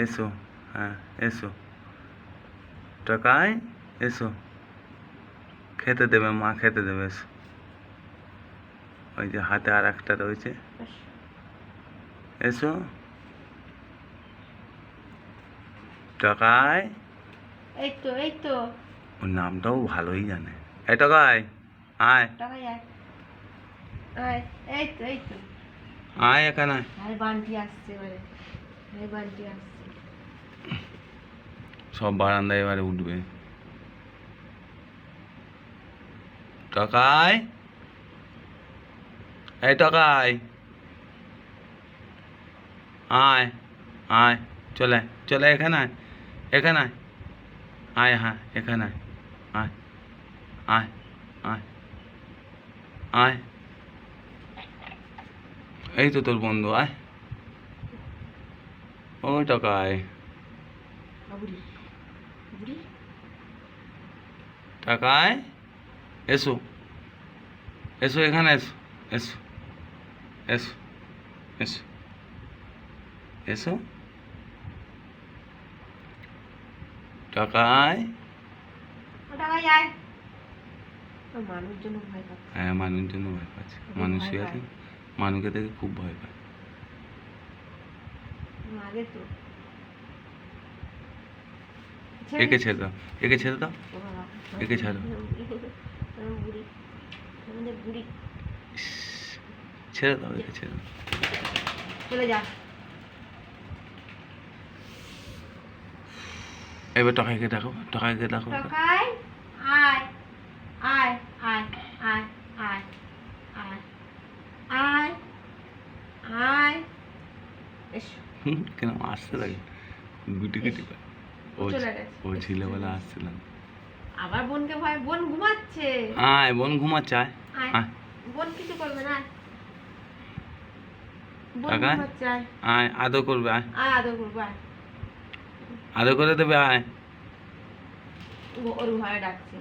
এসো, হ্যাঁ এসো, টাকায় এসো, খেতে দেবে, মা খেতে দেবে, এসো। ওই যে হাতে আর একটা রয়েছে, এসো, টাকায়। এই তো এই তো ওর নামটাও ভালোই জানে। এই টাকায় আয়, টাকা যায় আয়, এই তো এই তো আয় এখানে আয়। আরে বান্টি আসছে এবারে, আরে বান্টি আসছে। সব বারান্দায় এবারে উঠবে। টাকায়, এই টাকায় আয়, আয়, চলে চলে, এখানে আয়, এখানে আয়, আয়, হ্যাঁ এখানে আয়, আয়, আয়, আয়, আয়, এই তো তোর বন্ধু, আয়। ও টাকায়, বুড়ি বুড়ি টাকায় এসো, এসো এখানে এসো, এসো, এসো, এসো, এসো, টাকায়। টাকা যায়। মানুষজন ভয় পাচ্ছে। হ্যাঁ মানুষজন ভয় পাচ্ছে, মানুষই আছে, মানুষকে দেখে খুব ভয় পায়। আগে তো একে ছেড়ে দাও, একে ছেড়ে দাও, একে ছাড়ো, বুড়ি আমাদের বুড়ি ইস, ছেড়ে দাও, একে ছেড়ে দাও। চলে যা। এবার টাকাইকে ডাকো, টাকাইকে ডাকো। টাকায় আয় আয় আয় আয় আয় আয় আয় আয় এসো। কেন আসতে লাগে, গুটি গুটি করে। ও চলে গেছে। ও ছেলেবেলা আসছিলাম। আবার বোনকে ভয়, বোন ঘুমাচ্ছে। আয়, বোন ঘুমাচ্ছে, আয়, আয় আয়, বোন কিছু করবে না, বোন টাকায় ঘুমাচ্ছে। আয় আয়, আদর করবে, আয়, আয় আদর করবো, আয়। আদর করে দেবে, আয়। ওর ভয়ে ডাকছে।